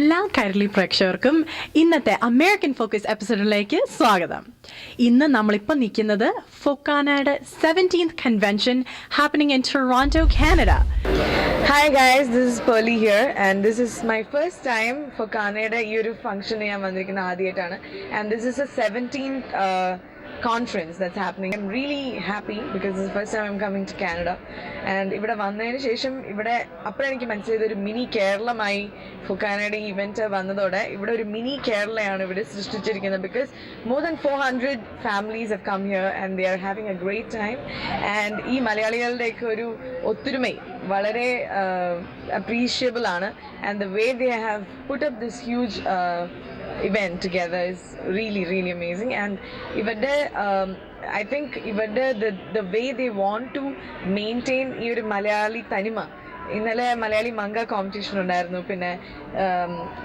എല്ലാ കൈരളി പ്രേക്ഷകർക്കും ഇന്നത്തെ അമേരിക്കൻ ഫോക്കസ് എപ്പിസോഡിലേക്ക് സ്വാഗതം. ഇന്ന് നമ്മളിപ്പോൾ നിൽക്കുന്നത് ഫൊക്കാനയുടെ 17th convention happening in Toronto, Canada. Hi guys, this is Pearly here and this is my first time ഫൊക്കാനയുടെ ഈ ഒരു ഫംഗ്ഷൻ ഞാൻ വന്നിരിക്കുന്ന ആദ്യമായിട്ടാണ്. And this is a 17th conference that's happening. I'm really happy because this is the first time I'm coming to Canada. And ഇവിടെ വന്നതിന് ശേഷം ഇവിടെ അപ്പോൾ എനിക്ക് മനസ്സിലായത് ഒരു മിനി കേരളമായി ഫൊക്കാനയുടെ ഇവന്റ് വന്നതോടെ ഇവിടെ ഒരു മിനി കേരളയാണ് ഇവിടെ സൃഷ്ടിച്ചിരിക്കുന്നത്. Because more than 400 families have come here and they are having a great time. And ഈ മലയാളികളുടെയൊക്കെ ഒരു ഒത്തൊരുമ വളരെ appreciable ആണ്. And the way they have put up this huge event together is really amazing. And ഇവരുടെ I think ഇവരുടെ the way they want to maintain ഈ ഒരു മലയാളി തനിമ. ഇന്നലെ മലയാളി മംഗ കോമ്പറ്റീഷൻ ഉണ്ടായിരുന്നു, പിന്നെ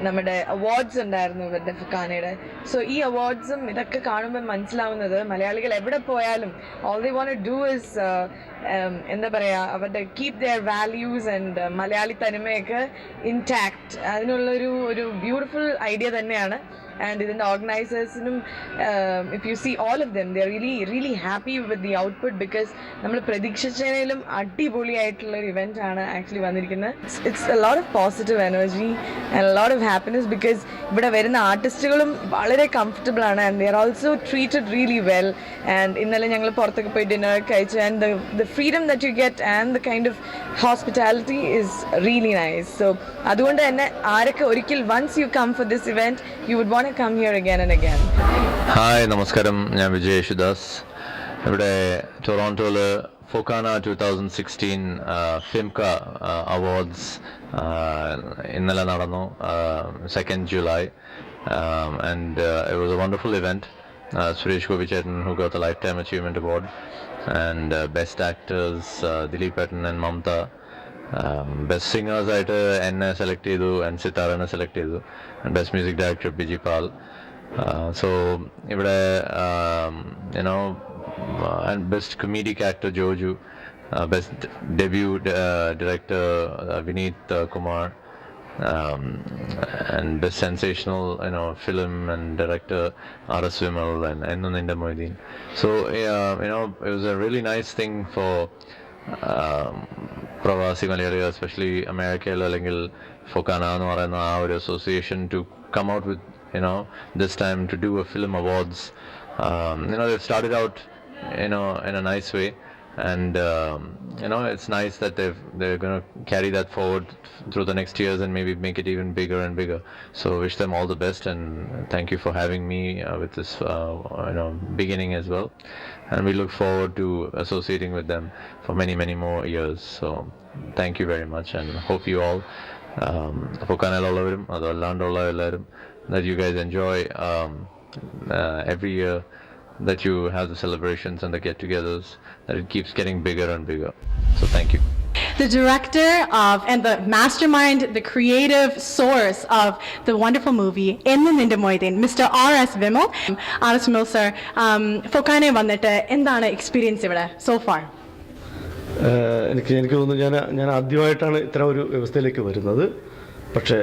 നമ്മുടെ അവാർഡ്സ് ഉണ്ടായിരുന്നു ഇവരുടെ ഫൊക്കാനയുടെ. സോ ഈ അവാർഡ്സും ഇതൊക്കെ കാണുമ്പോൾ മനസ്സിലാവുന്നത് മലയാളികൾ എവിടെ പോയാലും all they want to do is എന്താ പറയുക, അവരുടെ keep their values and Malayali തനിമയൊക്കെ ഇൻടാക്ട്. അതിനുള്ളൊരു ബ്യൂട്ടിഫുൾ ഐഡിയ തന്നെയാണ്. And ഇതിൻ്റെ ഓർഗനൈസേഴ്സിനും if you see all of them, they are really happy with the output because നമ്മൾ പ്രതീക്ഷിച്ചതിലും അടിപൊളിയായിട്ടുള്ള ഒരു ഇവന്റ് ആണ് ആക്ച്വലി വന്നിരിക്കുന്നത്. It's a lot of positive energy and a lot of happiness because ഇവിടെ വരുന്ന ആർട്ടിസ്റ്റുകളും വളരെ കംഫർട്ടബിൾ ആണ് and they are also treated really well. And ഇന്നലെ ഞങ്ങൾ പുറത്തൊക്കെ പോയി ഡിന്നർ കഴിച്ചു and the freedom that you get and the kind of hospitality is really nice. So അതുകൊണ്ട് തന്നെ ആരൊക്കെ ഒരിക്കൽ once you come for this event you would want to come here again and again. Hi, നമസ്കാരം. ഞാൻ വിജയ് യേശുദാസ്. ഇവിടെ ടൊറോണ്ടോയിൽ FOKANA 2016 ഫിംക awards ഇന്നലെ നടന്നു, 2nd July, and it was a wonderful event. Suresh Gopichetan, who got the Lifetime Achievement Award, and best actors Dileep Patton and Mamta. Best singers ആയിട്ട് എന്നെ select ചെയ്തു and സിത്താരനെ select ചെയ്തു, and best music director Biji Pal. So ഇവിടെ you know and best comedic actor Joju, best debut director Vineeth Kumar, and best sensational film and director R.S. Vimal and Ennu Ninda Moideen. So it was a really nice thing for പ്രവാസി മലയാളികൾ, especially അമേരിക്കയിൽ അല്ലെങ്കിൽ ഫൊക്കാന എന്ന് പറയുന്ന ആ ഒരു association to come out with this time to do a film awards. They've started out in a nice way, and it's nice that they're going to carry that forward through the next years and maybe make it even bigger and bigger. So wish them all the best and thank you for having me with this beginning as well, and we look forward to associating with them for many more years. So thank you very much and hope you all ഫൊക്കാനയിലുള്ളവരും അതല്ലാണ്ടുള്ള എല്ലാവരും that you guys enjoy every year, that you have the celebrations and the get-togethers, that it keeps getting bigger and bigger. So thank you. The director of and the mastermind, the creative source of the wonderful movie Ennu Ninda Moideen, Mr. R.S. Vimal. R.S. Vimal sir, FOKANA വന്നിട്ട് എന്താണ് experience ഇവിടെ so far? എനിക്ക് തോന്നുന്നു ഞാൻ ആദ്യമായിട്ടാണ് ഇത്ര ഒരു വ്യവസ്ഥയിലേക്ക് വരുന്നത്. പക്ഷേ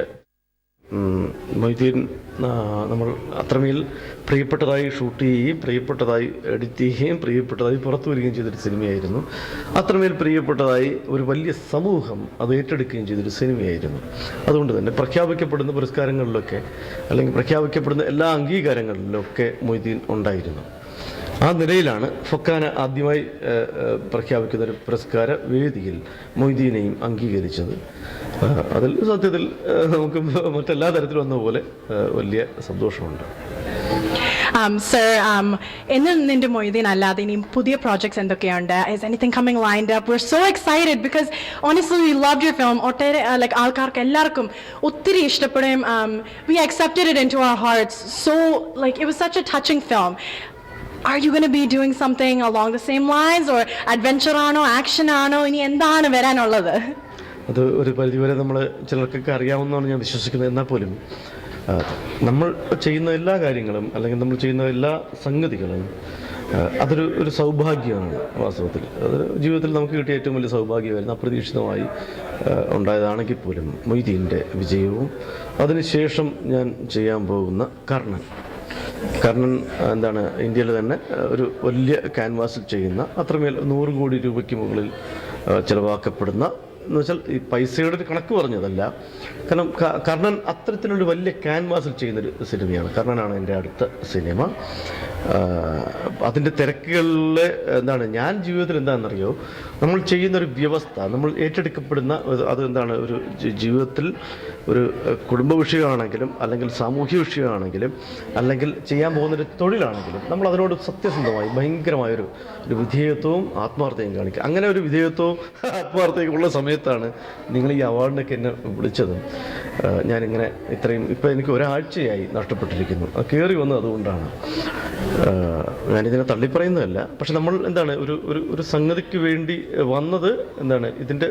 മൊയ്തീൻ നമ്മൾ അത്രമേൽ പ്രിയപ്പെട്ടതായി ഷൂട്ട് ചെയ്യുകയും പ്രിയപ്പെട്ടതായി എഡിറ്റ് ചെയ്യുകയും പ്രിയപ്പെട്ടതായി പുറത്തു വരികയും ചെയ്തൊരു സിനിമയായിരുന്നു. അത്രമേൽ പ്രിയപ്പെട്ടതായി ഒരു വലിയ സമൂഹം അത് ഏറ്റെടുക്കുകയും ചെയ്തൊരു സിനിമയായിരുന്നു. അതുകൊണ്ട് തന്നെ പ്രഖ്യാപിക്കപ്പെടുന്ന പുരസ്കാരങ്ങളിലൊക്കെ അല്ലെങ്കിൽ പ്രഖ്യാപിക്കപ്പെടുന്ന എല്ലാ അംഗീകാരങ്ങളിലൊക്കെ മൊയ്തീൻ ഉണ്ടായിരുന്നു. ആ നിലയിലാണ് ഫൊക്കാന ആദ്യമായി പ്രഖ്യാപിക്കുന്ന ഒരു പുരസ്കാര വേദിയിൽ മൊയ്തീനെയും അംഗീകരിച്ചത്. അതിൽ സത്യത്തിൽ നമുക്ക് മറ്റെല്ലാ തരത്തിലും വന്ന പോലെ വലിയ സന്തോഷമുണ്ട്. Sir, Ennu Ninda Moideen അല്ലാതെ ഇനിയും പുതിയ projects എന്തൊക്കെയുണ്ട്? Is anything coming lined up? We're so excited because honestly we loved your film. ഒട്ടേറെ like ആൾക്കാർക്ക് എല്ലാവർക്കും ഒത്തിരി ഇഷ്ടപ്പെടുകയും we accepted it into our hearts. So like it was such a touching film. Are you going to be doing something along the same lines or adventure ആണോ action ആണോ ഇനി എന്താണ് വരാനുള്ളത്? അത് ഒരു പരിധിവരെ നമ്മൾ ചിലർക്കൊക്കെ അറിയാവുന്നതാണ് ഞാൻ വിശ്വസിക്കുന്നത്. എന്നാൽ പോലും നമ്മൾ ചെയ്യുന്ന എല്ലാ കാര്യങ്ങളും അല്ലെങ്കിൽ നമ്മൾ ചെയ്യുന്ന എല്ലാ സംഗതികളും അതൊരു സൗഭാഗ്യമാണ് വാസ്തവത്തിൽ. അത് ജീവിതത്തിൽ നമുക്ക് കിട്ടിയ ഏറ്റവും വലിയ സൗഭാഗ്യമായിരുന്നു. അപ്രതീക്ഷിതമായി ഉണ്ടായതാണെങ്കിൽ പോലും മൊയ്തീൻ്റെ വിജയവും അതിനുശേഷം ഞാൻ ചെയ്യാൻ പോകുന്ന കർണൻ എന്താണ് ഇന്ത്യയിൽ തന്നെ ഒരു വലിയ ക്യാൻവാസിൽ ചെയ്യുന്ന അത്രമേൽ 100 കോടി രൂപയ്ക്ക് മുകളിൽ ചിലവാക്കപ്പെടുന്ന എന്ന് വെച്ചാൽ ഈ പൈസയുടെ ഒരു കണക്ക് പറഞ്ഞതല്ല. കാരണം കർണൻ അത്തരത്തിലൊരു വലിയ ക്യാൻവാസിൽ ചെയ്യുന്നൊരു സിനിമയാണ്. കർണനാണ് എൻ്റെ അടുത്ത സിനിമ. അതിൻ്റെ തിരക്കുകളിൽ എന്താണ് ഞാൻ ജീവിതത്തിൽ എന്താണെന്നറിയോ, നമ്മൾ ചെയ്യുന്നൊരു വ്യവസ്ഥ, നമ്മൾ ഏറ്റെടുക്കപ്പെടുന്ന അതെന്താണ് ഒരു ജീവിതത്തിൽ ഒരു കുടുംബ വിഷയമാണെങ്കിലും അല്ലെങ്കിൽ സാമൂഹ്യ വിഷയമാണെങ്കിലും അല്ലെങ്കിൽ ചെയ്യാൻ പോകുന്നൊരു തൊഴിലാണെങ്കിലും നമ്മൾ അതിനോട് സത്യസന്ധമായി ഭയങ്കരമായൊരു വിധേയത്വവും ആത്മാർത്ഥതയും കാണിക്കുക. അങ്ങനെ ഒരു വിധേയത്വവും ആത്മാർത്ഥതയും ഉള്ള സമയത്താണ് നിങ്ങൾ ഈ അവാർഡിനൊക്കെ എന്നെ വിളിച്ചതും. ഞാനിങ്ങനെ ഇത്രയും ഇപ്പം എനിക്ക് ഒരാഴ്ചയായി നഷ്ടപ്പെട്ടിരിക്കുന്നു. കയറി വന്നത് അതുകൊണ്ടാണ്. ഞാനിതിനെ തള്ളിപ്പറയുന്നതല്ല. പക്ഷെ നമ്മൾ എന്താണ് ഒരു സംഗതിക്ക് വേണ്ടി വന്നത് എന്താണ് ഇതിൻ്റെ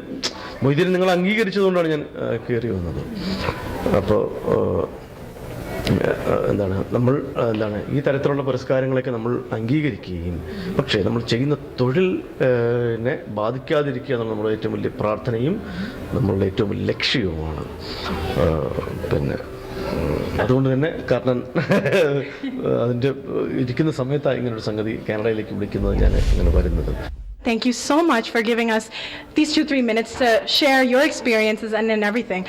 മൊയ്തീനെ നിങ്ങൾ അംഗീകരിച്ചതുകൊണ്ടാണ് ഞാൻ കയറി വന്നത്. അപ്പോൾ നമ്മൾ ഈ തരത്തിലുള്ള പുരസ്കാരങ്ങളൊക്കെ നമ്മൾ അംഗീകരിക്കുകയും പക്ഷേ നമ്മൾ ചെയ്യുന്ന തൊഴിലിനെ ബാധിക്കാതിരിക്കുക എന്നുള്ള നമ്മുടെ ഏറ്റവും വലിയ പ്രാർത്ഥനയും നമ്മളുടെ ഏറ്റവും വലിയ ലക്ഷ്യവുമാണ്. പിന്നെ അതുകൊണ്ട് തന്നെ കാരണം അതിൻ്റെ ഇരിക്കുന്ന സമയത്താണ് ഇങ്ങനൊരു സംഗതി കാനഡയിലേക്ക് വിളിക്കുന്നത്, ഞാൻ ഇങ്ങനെ വരുന്നത്. Thank you so much for giving us these 2-3 minutes to share your experiences and everything.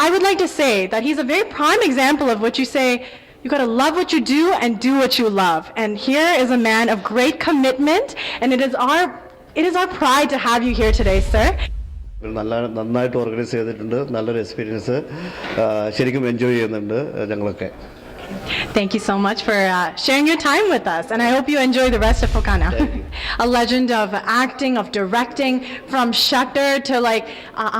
I would like to say that he's a very prime example of what you say. You got to love what you do and do what you love. And here is a man of great commitment, and it is our pride to have you here today, sir. നന്നായിട്ട് organise ചെയ്തിട്ടുണ്ട്. നല്ലൊരു experience, ശരിക്കും enjoy ചെയ്യുന്നുണ്ട് ഞങ്ങളൊക്കെ. Thank you so much for sharing your time with us, and I hope you enjoy the rest of Fokana. A legend of acting, of directing, from Shutter to like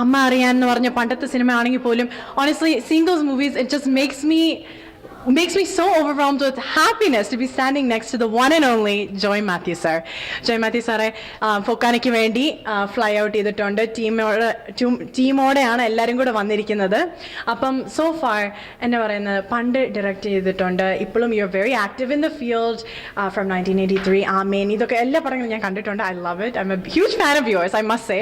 Amma Ariyan nu parnja pandathe cinema aanengi polum. Honestly, seeing those movies, it just makes me so overwhelmed with happiness to be standing next to the one and only Joy Matthew sir. Joy Matthew sir Fokaniki vendi fly out ചെയ്തിട്ടുണ്ട്. ടീമോടെയാണ് എല്ലാവരും കൂടെ വന്നിരിക്കുന്നത്. അപ്പം so far എന്താ പറയുന്നത്, പണ്ട് direct ചെയ്തിട്ടുണ്ട്, ഇപ്പോഴും you are very active in the field from 1983 ആമേൻ, ഇതൊക്കെ എല്ലാ പടങ്ങളും ഞാൻ കണ്ടിട്ടുണ്ട്. I love it. I'm a huge fan of yours, I must say.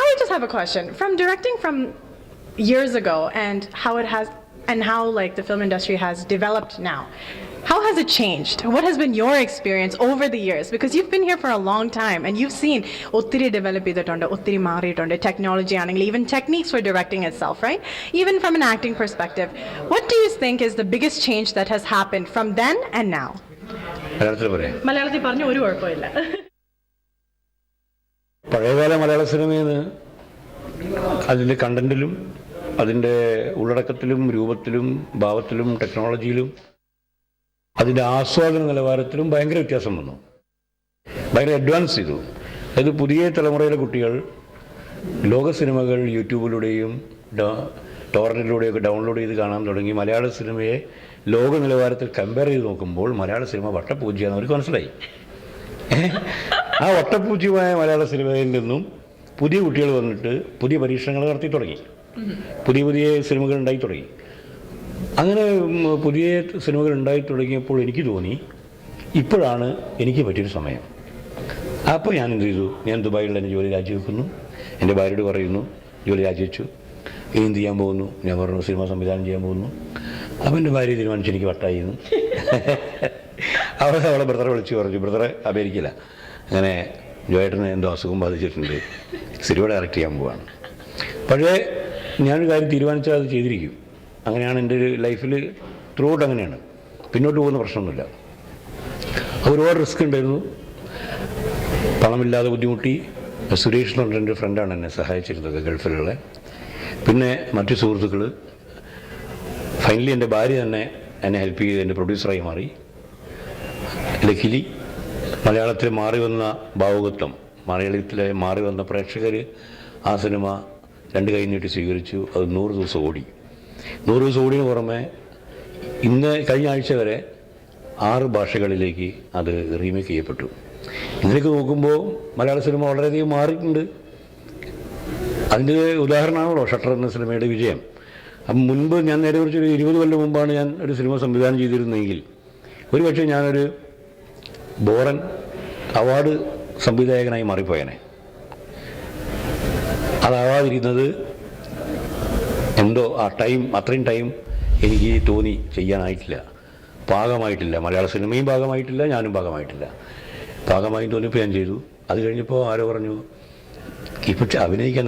I just have a question. From directing from years ago and how like the film industry has developed now, how has it changed? What has been your experience over the years? Because you've been here for a long time and you've seen ottiri develop ചെയ്തിട്ടുണ്ട്, ഒത്തിരി മാറിയിട്ടുണ്ട്. Technology ആണെങ്കിൽ even techniques for directing itself, right? Even from an acting perspective, what do you think is the biggest change that has happened from then and now? മലയാളത്തിൽ പറഞ്ഞു ഒരു കുഴപ്പമില്ല. പഴയകാല മലയാള സിനിമയിൽ അതിൻ്റെ കണ്ടന്റിലും അതിൻ്റെ ഉള്ളടക്കത്തിലും രൂപത്തിലും ഭാവത്തിലും ടെക്നോളജിയിലും അതിൻ്റെ ആസ്വാദന നിലവാരത്തിലും ഭയങ്കര വ്യത്യാസം വന്നു. ഭയങ്കര അഡ്വാൻസ് ചെയ്തു. അതായത് പുതിയ തലമുറയിലെ കുട്ടികൾ ലോക സിനിമകൾ യൂട്യൂബിലൂടെയും ടോറൻറ്റിലൂടെയൊക്കെ ഡൗൺലോഡ് ചെയ്ത് കാണാൻ തുടങ്ങി. മലയാള സിനിമയെ ലോക നിലവാരത്തിൽ കമ്പയർ ചെയ്ത് നോക്കുമ്പോൾ മലയാള സിനിമ വട്ടപ്പൂജ്യമാണെന്ന് അവർക്ക് മനസ്സിലായി. ആ വട്ടപ്പൂജ്യമായ മലയാള സിനിമയിൽ നിന്നും പുതിയ കുട്ടികൾ വന്നിട്ട് പുതിയ പരീക്ഷണങ്ങൾ നടത്തി തുടങ്ങി. പുതിയ സിനിമകൾ ഉണ്ടായി തുടങ്ങി. അങ്ങനെ പുതിയ സിനിമകൾ ഉണ്ടായി തുടങ്ങിയപ്പോൾ എനിക്ക് തോന്നി ഇപ്പോഴാണ് എനിക്ക് പറ്റിയൊരു സമയം. അപ്പോൾ ഞാൻ എന്ത് ചെയ്തു, ഞാൻ ദുബായിലുള്ള എൻ്റെ ജോലി രാജിവെക്കുന്നു. എൻ്റെ ഭാര്യയോട് പറയുന്നു ജോലി രാജിവെച്ചു, എന്ത് ചെയ്യാൻ പോകുന്നു. ഞാൻ പറഞ്ഞു സിനിമ സംവിധാനം ചെയ്യാൻ പോകുന്നു. അപ്പോൾ എൻ്റെ ഭാര്യ തീരുമാനിച്ചു എനിക്ക് വട്ടായിരുന്നു. അവളെ ബ്രദറെ വിളിച്ച് പറഞ്ഞു, ബ്രദറെ അമേരിക്കയില്ല, അങ്ങനെ ജോയേട്ടന് എന്തോ അസുഖം ബാധിച്ചിട്ടുണ്ട്, സിനിമ ഡയറക്റ്റ് ചെയ്യാൻ പോവാണ്. പക്ഷേ ഞാനൊരു കാര്യം തീരുമാനിച്ചാൽ അത് ചെയ്തിരിക്കും. അങ്ങനെയാണ് എൻ്റെ ഒരു ലൈഫിൽ ത്രൂ ഔട്ട് അങ്ങനെയാണ്. പിന്നോട്ട് പോകുന്ന പ്രശ്നമൊന്നുമില്ല. ഒരുപാട് റിസ്ക് ഉണ്ടായിരുന്നു, പണമില്ലാതെ ബുദ്ധിമുട്ടി. സുരേഷ് എന്ന് പറഞ്ഞ എൻ്റെ ഫ്രണ്ടാണ് എന്നെ സഹായിച്ചിരുന്നത് ഗൾഫിലുള്ള. പിന്നെ മറ്റു സുഹൃത്തുക്കൾ, ഫൈനലി എൻ്റെ ഭാര്യ തന്നെ എന്നെ ഹെൽപ്പ് ചെയ്ത് എൻ്റെ പ്രൊഡ്യൂസറായി മാറി. ലക്കിലി മലയാളത്തിൽ മാറി വന്ന ഭാവുകത്വം, മലയാളത്തിലെ മാറി വന്ന പ്രേക്ഷകർ ആ സിനിമ രണ്ട് കൈ നീട്ടി സ്വീകരിച്ചു. അത് 100 ദിവസം ഓടി. 100 ദിവസം ഓടിന് പുറമെ കഴിഞ്ഞ ആഴ്ച വരെ 6 ഭാഷകളിലേക്ക് അത് റീമേക്ക് ചെയ്യപ്പെട്ടു. ഇതിലേക്ക് നോക്കുമ്പോൾ മലയാള സിനിമ വളരെയധികം മാറിയിട്ടുണ്ട്. അതിൻ്റെ ഉദാഹരണമാണല്ലോ ഷട്ടർ എന്ന സിനിമയുടെ വിജയം. അപ്പം മുൻപ് ഞാൻ നേരെ കുറിച്ചൊരു 20 കൊല്ലം മുമ്പാണ് ഞാൻ ഒരു സിനിമ സംവിധാനം ചെയ്തിരുന്നെങ്കിൽ ഒരുപക്ഷെ ഞാനൊരു ബോറൻ അവാർഡ് സംവിധായകനായി മാറിപ്പോയനെ. അതാവാതിരുന്നത് എന്തോ അത്രയും ടൈം എനിക്ക് തോന്നി ചെയ്യാനായിട്ടില്ല, പാകമായിട്ടില്ല. മലയാള സിനിമയും ഭാഗമായിട്ടില്ല, ഞാനും ഭാഗമായിട്ടില്ല. ഭാഗമായി തോന്നിയപ്പോൾ ഞാൻ ചെയ്തു. അത് കഴിഞ്ഞപ്പോൾ ആരോ പറഞ്ഞു, ഇപ്പം അഭിനയിക്കാൻ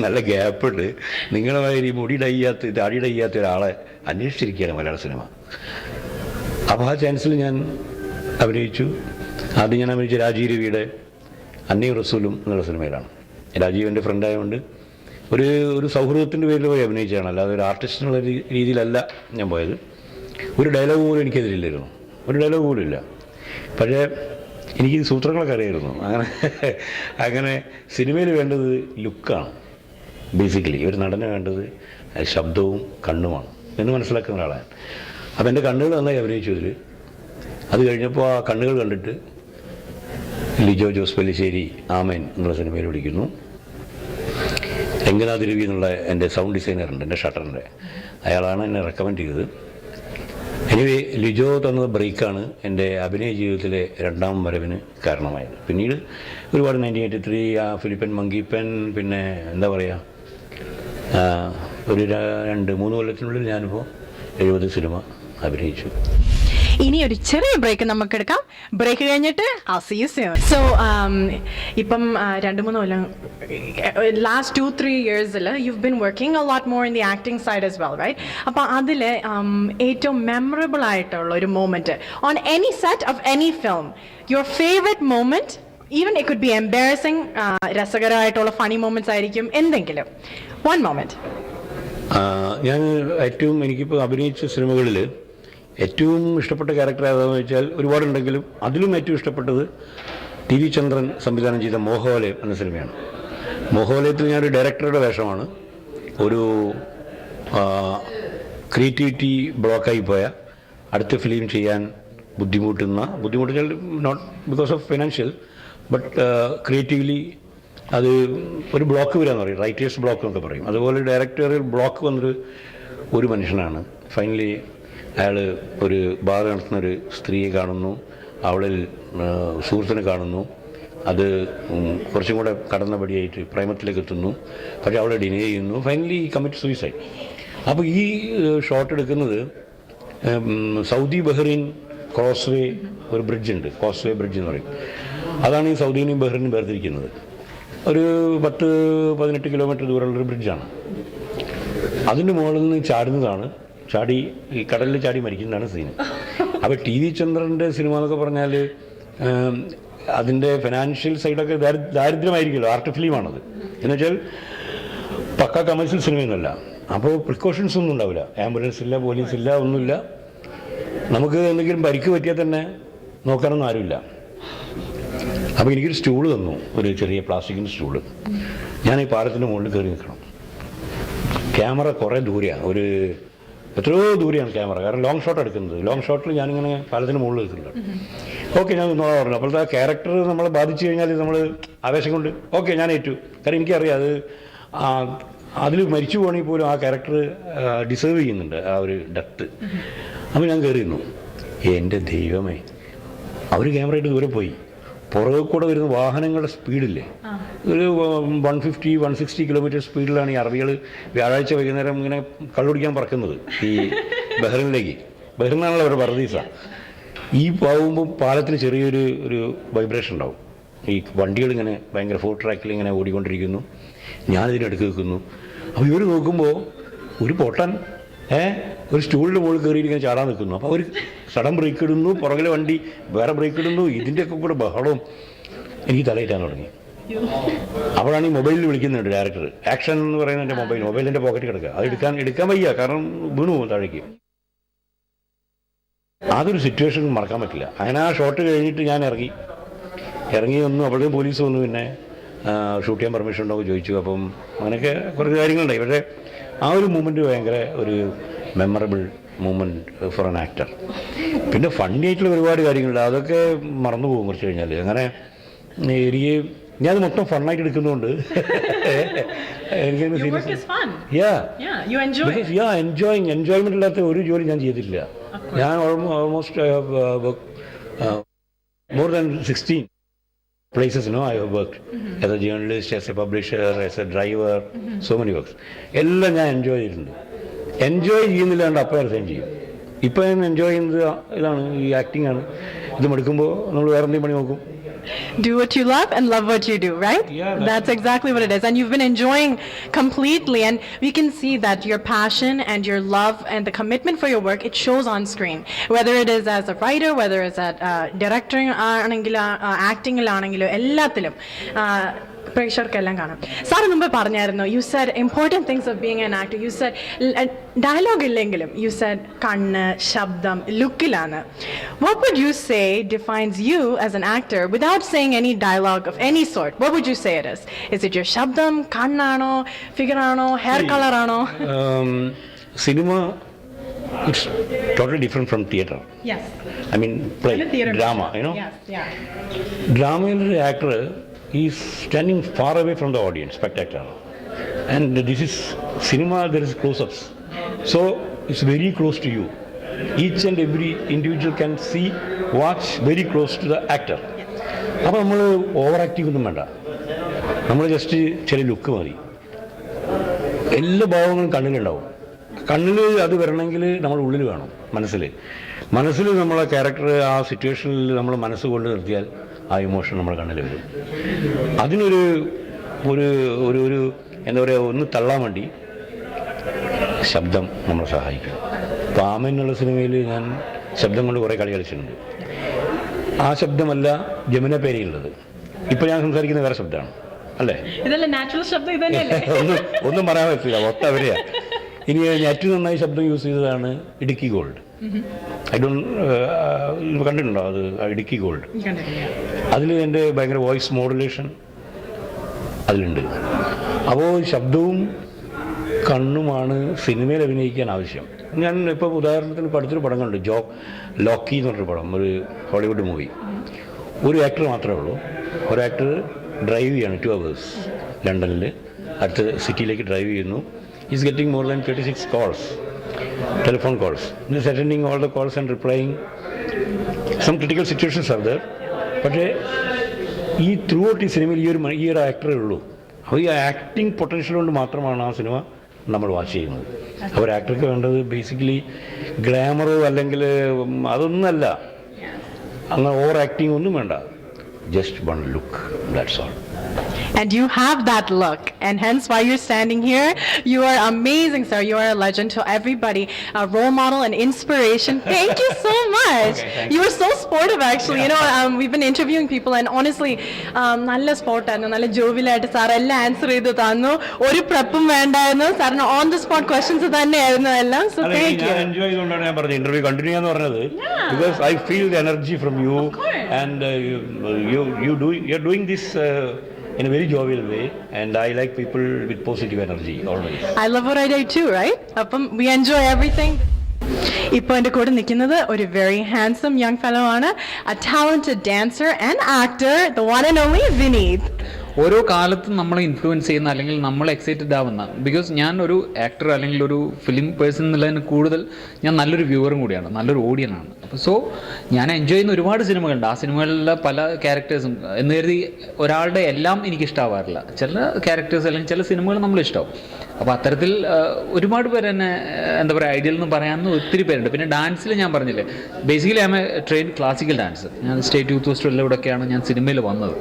നല്ല ഗ്യാപ്പുണ്ട്, നിങ്ങളെ മാതിരി താടി ഡയ്യാത്ത ഒരാളെ അന്വേഷിച്ചിരിക്കുകയാണ് മലയാള സിനിമ. അപ്പോൾ ആ ചാൻസിൽ ഞാൻ അഭിനയിച്ചു. ആദ്യം ഞാൻ അഭിനയിച്ച രാജീവ് രവിയുടെ അന്നയും റസൂലും എന്നുള്ള സിനിമയിലാണ്. രാജീവ് എൻ്റെ ഫ്രണ്ടായതുകൊണ്ട് ഒരു സൗഹൃദത്തിൻ്റെ പേരിൽ പോയി അഭിനയിച്ചതാണ്, അല്ലാതെ ഒരു ആർട്ടിസ്റ്റ് എന്നുള്ള രീതിയിലല്ല ഞാൻ പോയത്. ഒരു ഡയലോഗ് പോലും എനിക്കെതിരില്ലായിരുന്നു, ഒരു ഡയലോഗ് പോലും ഇല്ല. പക്ഷേ എനിക്ക് സൂത്രങ്ങളൊക്കെ അറിയായിരുന്നു. അങ്ങനെ സിനിമയിൽ വേണ്ടത് ലുക്കാണ്, ബേസിക്കലി ഒരു നടന് വേണ്ടത് ശബ്ദവും കണ്ണുമാണ് എന്ന് മനസ്സിലാക്കുന്ന ഒരാളാണ്. അപ്പോൾ എൻ്റെ കണ്ണുകൾ നന്നായി അഭിനയിച്ചു ഇതിൽ. അത് കഴിഞ്ഞപ്പോൾ ആ കണ്ണുകൾ കണ്ടിട്ട് ലിജോ ജോസ് പെല്ലിശ്ശേരി ആമേൻ എന്നുള്ള സിനിമയിൽ വിളിക്കുന്നു. രംഗനാഥ് രവി എന്നുള്ള എൻ്റെ സൗണ്ട് ഡിസൈനറുണ്ട്, എൻ്റെ ഷട്ടറിൻ്റെ, അയാളാണ് എന്നെ റെക്കമെൻഡ് ചെയ്തത്. എനിവേ ലിജോ തന്നത് ബ്രേക്കാണ് എൻ്റെ അഭിനയ ജീവിതത്തിലെ രണ്ടാം വരവിന് കാരണമായത്. പിന്നീട് ഒരുപാട് 1983 ഫിലിപ്പൻ മങ്കിപ്പൻ, പിന്നെ എന്താ പറയുക, ഒരു 2-3 കൊല്ലത്തിനുള്ളിൽ ഞാനിപ്പോൾ 70 സിനിമ അഭിനയിച്ചു. ഇനി ഒരു ചെറിയ ബ്രേക്ക് നമുക്ക് എടുക്കാം. ബ്രേക്ക് കഴിഞ്ഞിട്ട് സോ ഇപ്പം 2-3 കൊല്ലം, ലാസ്റ്റ് 2-3 ഇയേഴ്സിൽ you've been working a lot more in the acting side as well, right? അപ്പോൾ അതിൽ ഏറ്റവും മെമ്മറബിൾ ആയിട്ടുള്ള ഒരു moment on any set of any film, your favourite moment, even it could be embarrassing, രസകരമായിട്ടുള്ള funny moments ആയിരിക്കും, എന്തെങ്കിലും one moment. ഞാൻ എനിക്കിപ്പോൾ അഭിനയിച്ച സിനിമകളിൽ ഏറ്റവും ഇഷ്ടപ്പെട്ട ക്യാരക്ടർ ഏതാണെന്ന് വെച്ചാൽ ഒരുപാടുണ്ടെങ്കിലും അതിലും ഏറ്റവും ഇഷ്ടപ്പെട്ടത് TV ചന്ദ്രൻ സംവിധാനം ചെയ്ത മോഹവലയം എന്ന സിനിമയാണ്. മോഹവലയത്തിൽ ഞാനൊരു ഡയറക്ടറുടെ വേഷമാണ്. ഒരു ക്രിയേറ്റിവിറ്റി ബ്ലോക്കായി പോയ, അടുത്ത ഫിലിം ചെയ്യാൻ ബുദ്ധിമുട്ടുന്ന not because of financial, but creatively അത് ഒരു ബ്ലോക്ക് വരാമെന്ന് പറയും, റൈറ്റേഴ്സ് ബ്ലോക്ക് എന്നൊക്കെ പറയും. അതുപോലെ ഡയറക്ടറിൽ ബ്ലോക്ക് വന്നൊരു മനുഷ്യനാണ്. ഫൈനലി അയാൾ ഒരു ബാർ നടത്തുന്നൊരു സ്ത്രീയെ കാണുന്നു, അവളിൽ സുഹൃത്തിനെ കാണുന്നു. അത് കുറച്ചും കൂടെ കടന്നപടിയായിട്ട് പ്രേമത്തിലേക്ക് എത്തുന്നു. പക്ഷേ അവളെ ഡിനേ ചെയ്യുന്നു. Finally commit suicide. അപ്പോൾ ഈ ഷോട്ട് എടുക്കുന്നത് സൗദി ബഹ്റൈൻ ക്രോസ്വേ ഒരു ബ്രിഡ്ജുണ്ട്, കോസ്വേ ബ്രിഡ്ജ് എന്ന് പറയും. അതാണ് ഈ സൗദിനെയും ബഹ്റൈനും വേർതിരിക്കുന്നത്. ഒരു 10-18 കിലോമീറ്റർ ദൂരമുള്ളൊരു ബ്രിഡ്ജാണ്. അതിൻ്റെ മുകളിൽ നിന്ന് ചാടുന്നതാണ്, ഈ കടലിൽ ചാടി മരിക്കുന്നതാണ് സീൻ. അപ്പോൾ TV ചന്ദ്രൻ്റെ സിനിമ എന്നൊക്കെ പറഞ്ഞാൽ അതിൻ്റെ ഫിനാൻഷ്യൽ സൈഡൊക്കെ ദാരിദ്ര്യമായിരിക്കുമല്ലോ, ആർട്ട് ഫിലിമാണത്. എന്നുവെച്ചാൽ പക്ക കമേഴ്ഷ്യൽ സിനിമയൊന്നുമല്ല. അപ്പോൾ പ്രിക്കോഷൻസ് ഒന്നും ഉണ്ടാവില്ല, ആംബുലൻസ് ഇല്ല, പോലീസ് ഇല്ല, ഒന്നുമില്ല. നമുക്ക് എന്തെങ്കിലും പരിക്ക് പറ്റിയാൽ തന്നെ നോക്കാനൊന്നും ആരുമില്ല. അപ്പോൾ എനിക്കൊരു സ്റ്റൂള് തന്നു, ഒരു ചെറിയ പ്ലാസ്റ്റിക്കിൻ്റെ സ്റ്റൂള്. ഞാൻ ഈ പാലത്തിൻ്റെ മുകളിൽ കയറി നിൽക്കണം. ക്യാമറ കുറേ ദൂരെയാണ്, എത്രയോ ദൂരെയാണ് ക്യാമറ, കാരണം ലോങ് ഷോട്ട് എടുക്കുന്നത്. ലോങ് ഷോട്ടിൽ ഞാനിങ്ങനെ പാലത്തിന് മുകളിൽ നിൽക്കുന്നുണ്ട്. ഓക്കെ, ഞാൻ നിന്നോളാം പറഞ്ഞു. അപ്പോഴത്തെ ആ ക്യാരക്ടർ നമ്മളെ ബാധിച്ചു കഴിഞ്ഞാൽ നമ്മൾ ആവേശം കൊണ്ട് ഓക്കെ ഞാൻ ഏറ്റു. കാരണം എനിക്കറിയാം അതിൽ മരിച്ചു പോകണമെങ്കിൽ പോലും ആ ക്യാരക്ടർ ഡിസേർവ് ചെയ്യുന്നുണ്ട് ആ ഒരു ഡെപ്ത്. അപ്പോൾ ഞാൻ കയറി നിന്നു. എൻ്റെ ദൈവമേ, അവർ ക്യാമറയായിട്ട് ദൂരെ പോയി. പുറകെ കൂടെ വരുന്ന വാഹനങ്ങളുടെ സ്പീഡില്ലേ, ഒരു 150-160 കിലോമീറ്റർ സ്പീഡിലാണ് ഈ അറബികൾ വ്യാഴാഴ്ച വൈകുന്നേരം ഇങ്ങനെ കള്ളുടിക്കാൻ പറക്കുന്നത് ഈ ബഹ്റിനാണല്ലോ അവരുടെ പർദീസ. ഈ പോകുമ്പോൾ പാലത്തിന് ചെറിയൊരു വൈബ്രേഷൻ ഉണ്ടാവും. ഈ വണ്ടികളിങ്ങനെ ഭയങ്കര 4 ട്രാക്കിൽ ഇങ്ങനെ ഓടിക്കൊണ്ടിരിക്കുന്നു. ഞാനിതിനടുക്ക് നിൽക്കുന്നു. അപ്പോൾ ഇവർ നോക്കുമ്പോൾ ഒരു പൊട്ടൻ ഒരു സ്റ്റൂളിൻ്റെ മുകളിൽ കയറിയിരിക്കാൻ ചാടാൻ നിൽക്കുന്നു. അപ്പോൾ അവർ സഡൻ ബ്രേക്ക് ഇടുന്നു, പുറകിലെ വണ്ടി വേറെ ബ്രേക്ക് ഇടുന്നു. ഇതിൻ്റെയൊക്കെ കൂടെ ബഹളവും എനിക്ക് തലയിട്ടാൻ തുടങ്ങി. അപ്പോഴാണ് ഈ മൊബൈലിൽ വിളിക്കുന്നുണ്ട് ഡയറക്ടർ. ആക്ഷൻ എന്ന് പറയുന്ന എൻ്റെ മൊബൈലിൻ്റെ പോക്കറ്റിൽ കിടക്കുക. അത് എടുക്കാൻ വയ്യ, കാരണം വീണു പോകും താഴേക്ക്. അതൊരു സിറ്റുവേഷൻ മറക്കാൻ പറ്റില്ല. അങ്ങനെ ആ ഷോട്ട് കഴിഞ്ഞിട്ട് ഞാൻ ഇറങ്ങി വന്നു. അപ്പോഴേക്കും പോലീസ് വന്നു. പിന്നെ ഷൂട്ട് ചെയ്യാൻ പെർമിഷൻ ഉണ്ടോ എന്ന് ചോദിച്ചു. അപ്പം അങ്ങനെയൊക്കെ കുറേ കാര്യങ്ങളുണ്ടായി. പക്ഷേ ആ ഒരു മൂമെൻറ്റ് ഭയങ്കര ഒരു memorable moment for an actor. പിന്നെ ഫണ്ണി ആയിട്ടുള്ള ഒരുപാട് കാര്യങ്ങളുണ്ട്, അതൊക്കെ മറന്നു പോകും കുറച്ച് കഴിഞ്ഞാൽ. അങ്ങനെ ഞാനത് മൊത്തം ഫണ്ണായിട്ട് എടുക്കുന്നതുകൊണ്ട് എൻജോയ്മെൻ്റ് ഇല്ലാത്ത ഒരു ജോലി ഞാൻ ചെയ്തിട്ടില്ല. ഞാൻ almost more than 16 places, I have worked as a journalist, as a publisher, as a driver, so many works. എല്ലാം ഞാൻ എൻജോയ് ചെയ്തിട്ടുണ്ട്. എൻജോയ് ചെയ്യുന്നില്ലാണ്ട് അപ്പോൾ റിസൈൻ ചെയ്യും. ഇപ്പോൾ ഞാൻ എൻജോയ് ചെയ്യുന്നത് ഇതാണ്, ഈ ആക്ടിംഗ് ആണ്. ഇത് മടുക്കുമ്പോൾ നമ്മൾ വേറെ എന്തെങ്കിലും പണി നോക്കും. Do what you love what you do, right? Yeah, that's exactly what it is. And you've been enjoying completely, and we can see that your passion and your love and the commitment for your work, it shows on screen. Whether it is as a writer, whether it's at directing, acting, എല്ലാത്തിലും പ്രേക്ഷകർക്കെല്ലാം കാണാം. Sir മുമ്പ് പറഞ്ഞായിരുന്നു, you said important things of being an actor. You said dialogue ഇല്ലെങ്കിലും you said കണ്ണ്, ശബ്ദം, ലുക്കിലാണ്. What would you say defines you as an actor without saying any dialogue of any sort? What would you say it is? Is it your ശബ്ദം, കണ്ണാണോ, ഫിഗറാണോ, hair കളറാണോ? സിനിമ it's totally different from theatre. Yes. I mean play, drama, Yes, yeah. Drama actor is standing far away from the audience, spectator. And this is cinema, there is close-ups. So it's very close to you. Each and every individual can see, watch very close to the actor. അപ്പോൾ നമ്മൾ over acting ഒന്നും വേണ്ട. നമ്മൾ just ചില look മതി. എല്ലാ ഭാവങ്ങളും കണ്ണിലുണ്ടാവും. കണ്ണിൽ അത് വരണമെങ്കിൽ നമ്മൾ ഉള്ളിൽ വേണം, മനസ്സിൽ നമ്മളെ ക്യാരക്ടർ ആ സിറ്റുവേഷനിൽ നമ്മൾ മനസ്സുകൊണ്ട് നിർത്തിയാൽ ആ ഇമോഷൻ നമ്മുടെ കണ്ണിൽ വരും. അതിനൊരു ഒരു ഒരു ഒരു എന്താ പറയുക, ഒന്ന് തള്ളാൻ വേണ്ടി ശബ്ദം നമ്മളെ സഹായിക്കും. അപ്പോൾ ആമ എന്നുള്ള സിനിമയിൽ ഞാൻ ശബ്ദം കൊണ്ട് കുറേ കളി കളിച്ചിട്ടുണ്ട്. ആ ശബ്ദമല്ല ജമുന പേരിയുള്ളത്. ഇപ്പോൾ ഞാൻ സംസാരിക്കുന്ന വേറെ ശബ്ദമാണ്, അല്ലേ? നാച്ചുറൽ ശബ്ദം ഇതന്നെയല്ലേ? ഒന്നും പറയാൻ പറ്റില്ല, ഒത്തവരെയാ. ഇനി ഞാൻ ഏറ്റവും നന്നായി ശബ്ദം യൂസ് ചെയ്തതാണ് ഇടുക്കി ഗോൾഡ്. കണ്ടിട്ടുണ്ടോ അത്? ഇടുക്കി ഗോൾഡ്. അതിൽ എൻ്റെ ഭയങ്കര വോയിസ് മോഡുലേഷൻ അതിലുണ്ട്. അപ്പോൾ ശബ്ദവും കണ്ണുമാണ് സിനിമയിൽ അഭിനയിക്കാൻ ആവശ്യം. ഞാൻ ഇപ്പോൾ ഉദാഹരണത്തിന് ഇപ്പോൾ അടുത്തൊരു പടം കണ്ടു, ലോക്കി എന്ന് പറഞ്ഞൊരു പടം, ഒരു ഹോളിവുഡ് മൂവി. ഒരു ആക്ടർ മാത്രമേ ഉള്ളൂ. ഒരു ആക്ടർ ഡ്രൈവ് ചെയ്യാണ് 2 hours ലണ്ടനിൽ, അടുത്ത സിറ്റിയിലേക്ക് ഡ്രൈവ് ചെയ്യുന്നു. He's getting more than 36 calls, telephone calls. He's attending all the calls and replying. Some critical situations are there. പക്ഷേ ഈ ത്രൂ ഔട്ട് ഈ സിനിമയിൽ ഈ ഒരു ആക്ടറേ ഉള്ളൂ. അപ്പോൾ ഈ ആക്ടിങ് പൊട്ടൻഷ്യൽ കൊണ്ട് മാത്രമാണ് ആ സിനിമ നമ്മൾ വാച്ച് ചെയ്യുന്നത്. അപ്പോൾ ആക്ടർക്ക് വേണ്ടത് ബേസിക്കലി ഗ്ലാമറോ അല്ലെങ്കിൽ അതൊന്നുമല്ല, അങ്ങനെ ഓവർ ആക്ടിങ് ഒന്നും വേണ്ട. Just one look, that's all. And you have that look, and hence why you're standing here. You are amazing, sir. You are a legend to everybody, a role model and inspiration. Thank you so much. Okay, you were so sportive, actually. We've been interviewing people, and honestly, nalla sport aanu, nalla jovial aayittu sir ella answer cheyidu thannu. Oru preppum vendayirunnu, sir on the spot questions thanne aayirunnu ellam. So thank you. ഞാൻ enjoy ചെയ്തുകൊണ്ടാണ് ഞാൻ പറഞ്ഞത് interview continue ചെയ്യാന്ന് പറഞ്ഞത്. Because I feel the energy from you, and you're doing this in a very jovial way, and I like people with positive energy always. I love what I do too, right? Appam we enjoy everything. ഇപ്പോൾ എൻ്റെ കൂടെ നിൽക്കുന്നത് ഒരു very handsome young fellow ആണ്, a talented dancer and actor, the one and only Vineeth. ഓരോ കാലത്തും നമ്മളെ influence ചെയ്യുന്ന അല്ലെങ്കിൽ നമ്മൾ എക്സൈറ്റഡ് ആവുന്ന, ബിക്കോസ് ഞാൻ ഒരു ആക്ടർ അല്ലെങ്കിൽ ഒരു ഫിലിം പേഴ്സൺ എന്നുള്ളതിന് കൂടുതൽ ഞാൻ നല്ലൊരു വ്യൂവറും കൂടിയാണ്, നല്ലൊരു ഓഡിയനാണ്. അപ്പോൾ സോ ഞാൻ എൻജോയ് ചെയ്യുന്ന ഒരുപാട് സിനിമകളുണ്ട്. ആ സിനിമകളിലെ പല ക്യാരക്ടേഴ്സും എന്ന് കരുതി ഒരാളുടെ എല്ലാം എനിക്കിഷ്ടമാവാറില്ല. ചില ക്യാരക്ടേഴ്സ് അല്ലെങ്കിൽ ചില സിനിമകൾ നമ്മളിഷ്ടമാവും. അപ്പോൾ അത്തരത്തിൽ ഒരുപാട് പേര് എന്നെ എന്താ പറയുക ഐഡിയൽ എന്ന് പറയാമെന്ന് ഒത്തിരി പേരുണ്ട്. പിന്നെ ഡാൻസിൽ ഞാൻ പറഞ്ഞില്ലേ, basically I M A train classical dancer. ഞാൻ സ്റ്റേറ്റ് യൂത്ത് ഫെസ്റ്റിവലിലൂടെയൊക്കെയാണ് ഞാൻ സിനിമയിൽ വന്നത്.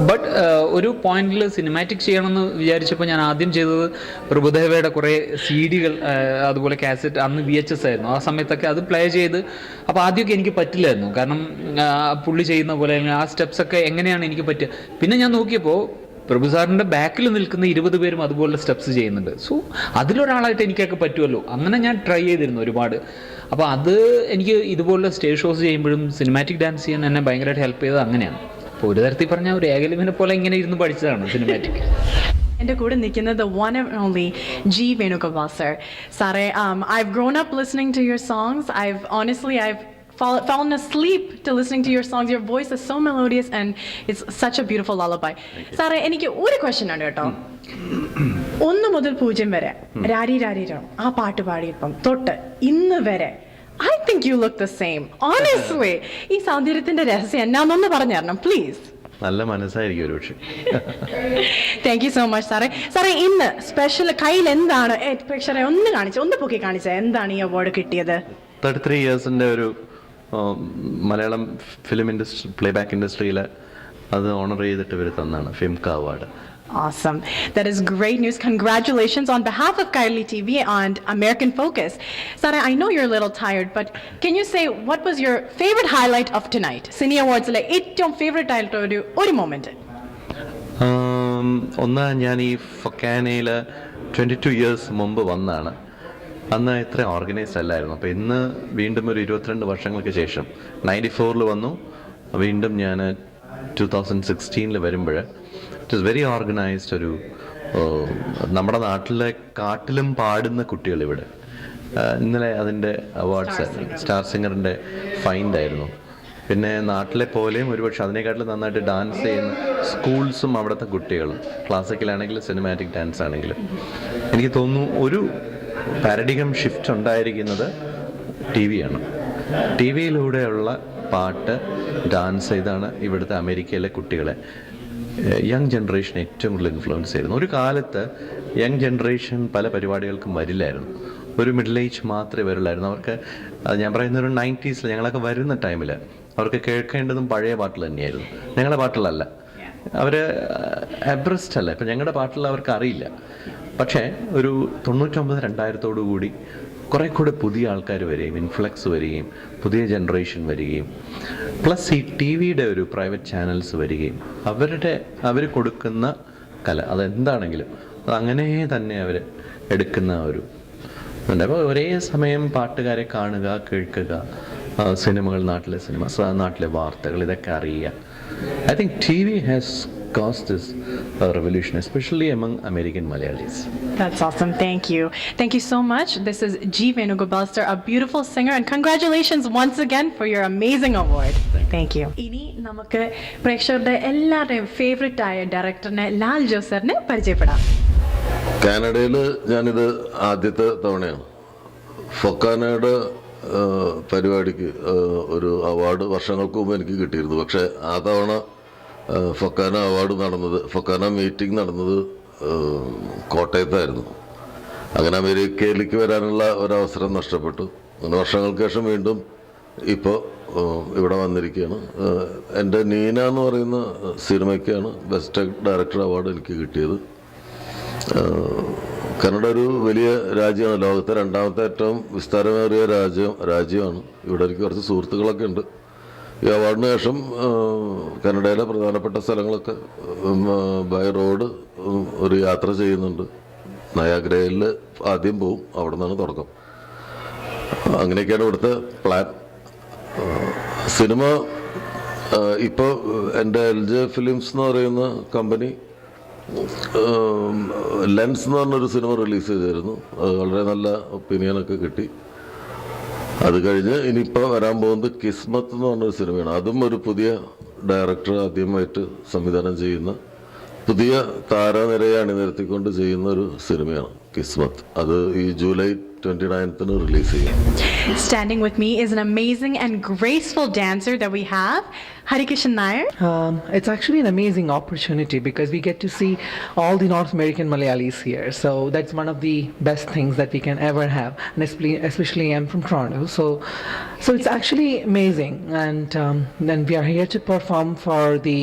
ബട്ട് ഒരു പോയിന്റിൽ സിനിമാറ്റിക് ചെയ്യണമെന്ന് വിചാരിച്ചപ്പോൾ ഞാൻ ആദ്യം ചെയ്തത് പ്രഭുദേവയുടെ കുറേ CD-കൾ, അതുപോലെ കാസറ്റ്, അന്ന് VHS ആയിരുന്നു. ആ സമയത്തൊക്കെ അത് പ്ലേ ചെയ്ത്, അപ്പോൾ ആദ്യമൊക്കെ എനിക്ക് പറ്റില്ലായിരുന്നു. കാരണം പുള്ളി ചെയ്യുന്ന പോലെ ആ സ്റ്റെപ്സൊക്കെ എങ്ങനെയാണ് എനിക്ക് പറ്റുക. പിന്നെ ഞാൻ നോക്കിയപ്പോൾ പ്രഭു സാറിൻ്റെ ബാക്കിൽ നിൽക്കുന്ന 20 പേരും അതുപോലെ സ്റ്റെപ്സ് ചെയ്യുന്നുണ്ട്. സോ അതിലൊരാളായിട്ട് എനിക്കൊക്കെ പറ്റുമല്ലോ. അങ്ങനെ ഞാൻ ട്രൈ ചെയ്തിരുന്നു ഒരുപാട്. അപ്പോൾ അത് എനിക്ക് ഇതുപോലെ സ്റ്റേജ് ഷോസ് ചെയ്യുമ്പോഴും സിനിമാറ്റിക് ഡാൻസ് ചെയ്യാൻ എന്നെ ഭയങ്കരമായിട്ട് ഹെൽപ്പ് ചെയ്തത് അങ്ങനെയാണ്. അപ്പോൾ ഒരു തരത്തിൽ പറഞ്ഞാൽ ഒരു ഏകലിമിനെ പോലെ ഇങ്ങനെ ഇരുന്ന് പഠിച്ചതാണ് സിനിമാറ്റിക്. എൻ്റെ കൂടെ നിൽക്കുന്നത് the one and only G. Venugopal sir. Sare, I've grown up listening to your songs. I've fallen asleep to listening to your songs. Your voice is so melodious and it's such a beautiful lullaby. Sare, എനിക്ക് ഒരു question ഉണ്ട് കേട്ടോ. 1 മുതൽ 0 വരെ രാരി രാരിരം ആ പാട്ട് പാടിയപ്പം തൊട്ട് ഇന്ന് വരെ I think you look the same. Honestly. ഈ സൗന്ദര്യത്തിന്റെ രഹസ്യം എന്നാന്നൊന്ന് പറഞ്ഞു തരണം പ്ലീസ്. നല്ല മനസ്സായിരിക്കും ഒരു പക്ഷേ. താങ്ക് യു സോ മച്ച് സാറേ. സാറേ ഇന്ന് സ്പെഷ്യൽ കയ്യിൽ എന്താണ് പ്രേക്ഷകരെ ഒന്ന് പൊക്കി കാണിച്ചത്, എന്താണ് ഈ അവാർഡ് കിട്ടിയത്? 33 ഇയേഴ്സിൻ്റെ ഒരു മലയാളം ഫിലിം ഇൻഡസ്ട്രി പ്ലേബാക്ക് ഇൻഡസ്ട്രിയിൽ അത് ഓണർ ചെയ്തിട്ട് ഇവർ തന്നാണ് ഫിംക award. Awesome. That is great news. Congratulations on behalf of Kairali TV and American Focus. Sara, I know you're a little tired, but can you say what was your favorite highlight of tonight? Cine Awards le ഏറ്റവും favorite ആയിട്ട് ഒരു moment. ഒന്ന് ഞാൻ ഈ ഫൊക്കാനയിൽ 22 years മുമ്പ് വന്നാണ്. അന്ന് ഇത്ര ഓർഗനൈസ്ഡ് അല്ലായിരുന്നു. അപ്പോൾ ഇന്ന് വീണ്ടും ഒരു 22 വർഷങ്ങൾക്ക് ശേഷം 94 വന്നു. വീണ്ടും ഞാൻ 2016 വരുമ്പോൾ ഇറ്റ് ഈസ് വെരി ഓർഗനൈസ്ഡ്. ഒരു നമ്മുടെ നാട്ടിലെ കാട്ടിലും പാടുന്ന കുട്ടികൾ ഇവിടെ. ഇന്നലെ അതിൻ്റെ അവാർഡ്സ് സ്റ്റാർ സിംഗറിൻ്റെ ഫൈൻഡ് ആയിരുന്നു. പിന്നെ നാട്ടിലെ പോലെയും ഒരുപക്ഷെ അതിനെക്കാട്ടിലും നന്നായിട്ട് ഡാൻസ് ചെയ്യുന്ന സ്കൂൾസും അവിടുത്തെ കുട്ടികളും, ക്ലാസിക്കലാണെങ്കിലും സിനിമാറ്റിക് ഡാൻസ് ആണെങ്കിലും. എനിക്ക് തോന്നുന്നു ഒരു പാരഡിഗം ഷിഫ്റ്റ് ഉണ്ടായിരിക്കുന്നത് ടി വിയാണ്. ടി വിയിലൂടെയുള്ള പാട്ട്, ഡാൻസ്, ഇതാണ് ഇവിടുത്തെ അമേരിക്കയിലെ കുട്ടികളെ, യങ് ജനറേഷൻ ഏറ്റവും കൂടുതൽ ഇൻഫ്ലുവൻസ് ചെയ്യുന്നു. ഒരു കാലത്ത് യങ് ജനറേഷൻ പല പരിപാടികൾക്കും വരില്ലായിരുന്നു. ഒരു മിഡിൽ ഏജ് മാത്രമേ വരുള്ളായിരുന്നു. അവർക്ക് ഞാൻ പറയുന്ന ഒരു 90s ഞങ്ങളൊക്കെ വരുന്ന ടൈമിൽ അവർക്ക് കേൾക്കേണ്ടതും പഴയ പാട്ടിൽ തന്നെയായിരുന്നു, ഞങ്ങളുടെ പാട്ടിലല്ല. അവർ അബ്രസ്റ്റ് അല്ല. ഇപ്പം ഞങ്ങളുടെ പാട്ടിൽ അവർക്ക് അറിയില്ല. പക്ഷേ ഒരു 99-2000 കൂടി കുറേ കൂടെ പുതിയ ആൾക്കാർ വരികയും ഇൻഫ്ലക്സ് വരികയും പുതിയ ജനറേഷൻ വരികയും പ്ലസ് ഈ ടി വിയുടെ ഒരു പ്രൈവറ്റ് ചാനൽസ് വരികയും അവർ കൊടുക്കുന്ന കല അതെന്താണെങ്കിലും അത് അങ്ങനെ തന്നെ അവർ എടുക്കുന്ന ഒരു ഉണ്ട്. അപ്പോൾ ഒരേ സമയം പാട്ടുകാരെ കാണുക, കേൾക്കുക, സിനിമകൾ, നാട്ടിലെ സിനിമ, നാട്ടിലെ വാർത്തകൾ, ഇതൊക്കെ അറിയുക. I think TV has caused this revolution, especially among American Malayalis. That's awesome. Thank you. Thank you so much. This is G. Venugopal sir, a beautiful singer, and congratulations once again for your amazing award. Thank you. ഇനി നമുക്ക് പ്രേക്ഷകരുടെ എല്ലാവരുടെയും favourite ആയ ഡയറക്ടറിനെ ലാൽ ജോസറിനെ പരിചയപ്പെടാം. കാനഡയിൽ ഞാനിത് ആദ്യത്തെ തവണയാണ്. ഫൊക്കാനയുടെ പരിപാടിക്ക് ഒരു അവാർഡ് വർഷങ്ങൾക്ക് മുമ്പ് എനിക്ക് കിട്ടിയിരുന്നു. പക്ഷേ ആ തവണ ഫൊക്കാന അവാർഡ് നടന്നത്, ഫൊക്കാന മീറ്റിംഗ് നടന്നത് കോട്ടയത്തായിരുന്നു. അങ്ങനെ അമേരിക്കയിലേക്ക് വരാനുള്ള ഒരവസരം നഷ്ടപ്പെട്ടു. അങ്ങനെ വർഷങ്ങൾക്ക് ശേഷം വീണ്ടും ഇപ്പോൾ ഇവിടെ വന്നിരിക്കുകയാണ്. എൻ്റെ നീന എന്ന് പറയുന്ന സിനിമയ്ക്കാണ് ബെസ്റ്റ് ഡയറക്ടർ അവാർഡ് എനിക്ക് കിട്ടിയത്. കാനഡ ഒരു വലിയ രാജ്യമാണ്, ലോകത്തെ 2ാമത്തെ ഏറ്റവും വിസ്താരമേറിയ രാജ്യമാണ്. ഇവിടെ എനിക്ക് കുറച്ച് സുഹൃത്തുക്കളൊക്കെ ഉണ്ട്. ഈ അവാർഡിന് ശേഷം കാനഡയിലെ പ്രധാനപ്പെട്ട സ്ഥലങ്ങളൊക്കെ ബൈ റോഡ് ഒരു യാത്ര ചെയ്യുന്നുണ്ട്. നയാഗ്രയിൽ ആദ്യം പോവും, അവിടെ നിന്നാണ് തുടക്കം. അങ്ങനെയൊക്കെയാണ് ഇവിടുത്തെ പ്ലാൻ. സിനിമ ഇപ്പോൾ എൻ്റെ LJ ഫിലിംസ് എന്ന് പറയുന്ന കമ്പനി ലെൻസ് എന്ന് പറഞ്ഞൊരു സിനിമ റിലീസ് ചെയ്തിരുന്നു. അത് വളരെ നല്ല ഒപ്പീനിയനൊക്കെ കിട്ടി. അത് കഴിഞ്ഞ് ഇനിയിപ്പോൾ വരാൻ പോകുന്നത് കിസ്മത്ത് എന്ന് പറഞ്ഞൊരു സിനിമയാണ്. അതും ഒരു പുതിയ ഡയറക്ടർ ആദ്യമായിട്ട് സംവിധാനം ചെയ്യുന്ന, പുതിയ താരനിരയെ അണിനിരത്തിക്കൊണ്ട് ചെയ്യുന്ന ഒരു സിനിമയാണ് കിസ്മത്ത്. അത് ഈ ജൂലൈ 29th റിലീസ് ചെയ്യും. Standing with me is an amazing and graceful dancer that we have, Harikishan Nair. It's actually an amazing opportunity because we get to see all the North American Malayalis here. So that's one of the best things that we can ever have. And especially I'm from Toronto. So it's actually amazing. And then we are here to perform for the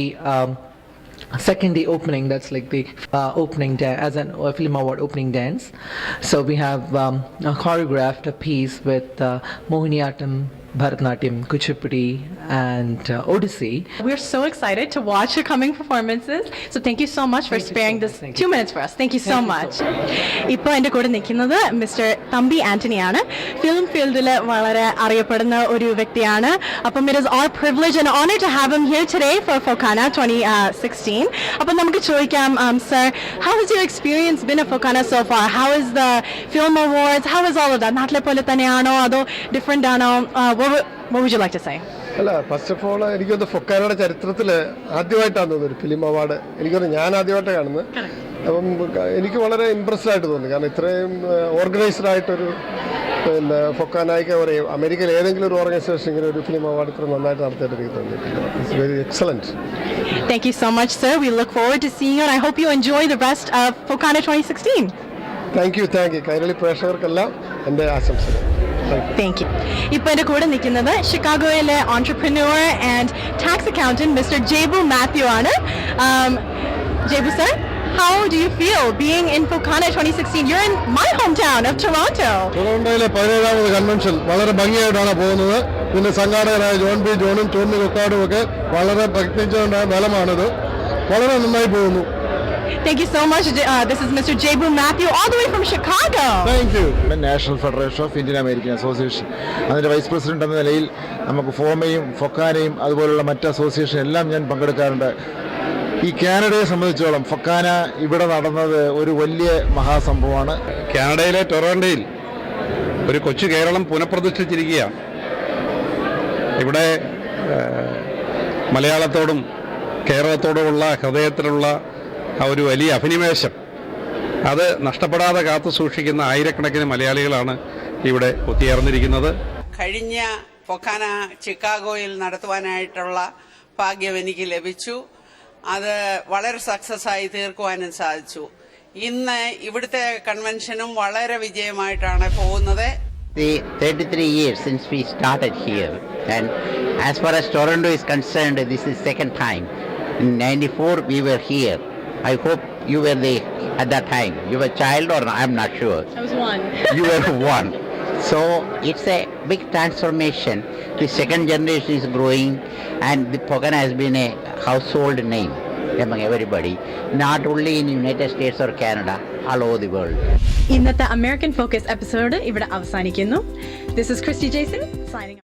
second day opening. That's like the opening as a film award opening dance. So we have choreographed a piece with Mohiniyattam, Bharatanatyam, Kuchipudi and Odissi. We're so excited to watch your coming performances. So thank you so much for sparing this 2 minutes for us. Thank you so much. ഇപ്പോൾ എൻ്റെ കൂടെ നിൽക്കുന്നത് mister Thampi ആന്റണിയാണ്. Film ഫീൽഡിൽ വളരെ അറിയപ്പെടുന്ന ഒരു വ്യക്തിയാണ്. അപ്പം it is our privilege and honor to have him here today for Focana 2016. അപ്പം നമുക്ക് ചോദിക്കാം, sir, how has your experience been at Focana so far? How is the film awards? How is all of that? നാട്ടിലെ പോലെ തന്നെയാണോ അതോ different ആണോ? What would you like to say? അല്ല, first of all എനിക്കൊന്ന് ഫൊക്കാനയുടെ ചരിത്രത്തിൽ ആദ്യമായിട്ടാണ് തോന്നുന്നത് ഒരു ഫിലിം അവാർഡ്. എനിക്കൊന്ന് ഞാൻ ആദ്യമായിട്ടാണ് കാണുന്നത്. അപ്പം എനിക്ക് വളരെ ഇമ്പ്രസ്ഡ് ആയിട്ട് തോന്നി. കാരണം ഇത്രയും ഓർഗനൈസ്ഡ് ആയിട്ടൊരു പിന്നെ ഫൊക്കാനയ്ക്ക് പറയും അമേരിക്കയിൽ ഏതെങ്കിലും ഒരു ഓർഗനൈസേഷൻ ഇങ്ങനെ ഒരു ഫിലിം അവാർഡ് ഇത്ര നന്നായിട്ട് നടത്തിയിട്ട് എനിക്ക് തോന്നിയിട്ടില്ല. It's very excellent. Thank you so much, sir. We look forward to seeing you, and I hope you enjoy the rest of Focana 2016. Thank you. Kairali പ്രേക്ഷകർക്കെല്ലാം എൻ്റെ ആശംസകൾ. Thank you. ഇപ്പോൾ എൻ്റെ കൂടെ നിൽക്കുന്നത് ഷിക്കാഗോയിലെ entrepreneur and tax accountant Mr. Jebu Matthew ആണ്. Jebu sir, how do you feel being in Focana 2016? You're in my hometown of Toronto. ടൊറോണ്ടോയിലെ 17ാമത് കൺവെൻഷൻ വളരെ ഭംഗിയായിട്ടാണ് പോകുന്നത്. ഇതിൻ്റെ സംഘാടകരായ ജോണും ടോമി കൊക്കാടും ഒക്കെ വളരെ പ്രയത്നിച്ചുകൊണ്ട ഫലമാണിത്. വളരെ നന്നായി പോകുന്നു. Thank you so much. This is Mr. Jebu Matthew all the way from Chicago. Thank you. National federation of Indian American association അതിൻ്റെ വൈസ് പ്രസിഡന്റ് എന്ന നിലയിൽ നമുക്ക് ഫോമയും ഫൊക്കാനയും അതുപോലുള്ള മറ്റ് അസോസിയേഷൻ എല്ലാം ഞാൻ പങ്കെടുക്കാറുണ്ട്. ഈ കാനഡയെ സംബന്ധിച്ചോളം ഫൊക്കാന ഇവിടെ നടന്നത് ഒരു വലിയ മഹാസംഭവമാണ്. കാനഡയിലെ ടൊറോണ്ടോയിൽ ഒരു കൊച്ചു കേരളം പുനഃപ്രതിഷ്ഠിച്ചിരിക്കുകയാണ്. ഇവിടെ മലയാളത്തോടും കേരളത്തോടുമുള്ള ഹൃദയത്തിലുള്ള ആ ഒരു വലിയ അഭിനിവേശം അത് നഷ്ടപ്പെടാതെ കാത്തു സൂക്ഷിക്കുന്ന ആയിരക്കണക്കിന് മലയാളികളാണ് ഇവിടെ ഒത്തുചേർന്നിരിക്കുന്നത്. കഴിഞ്ഞ ഫൊക്കാന ചിക്കാഗോയിൽ നടത്തുവാനായിട്ടുള്ള ഭാഗ്യം എനിക്ക് ലഭിച്ചു. അത് വളരെ സക്സസ് ആയി തീർക്കുവാനും സാധിച്ചു. ഇന്ന് ഇവിടുത്തെ കൺവെൻഷനും വളരെ വിജയമായിട്ടാണ് പോകുന്നത്. 33 years since we started here, and as far as Toronto is concerned, this is second time. In 94 we were here. I hope you were there at that time. You were a child or I'm not sure. I was one. You were one. So it's a big transformation. The second generation is growing, and the Focana has been a household name among everybody, not only in United States or Canada, all over the world. ഇന്നത്തെ American focus episode ഇവിടെ അവസാനിക്കുന്നു. This is Christy Jason signing off.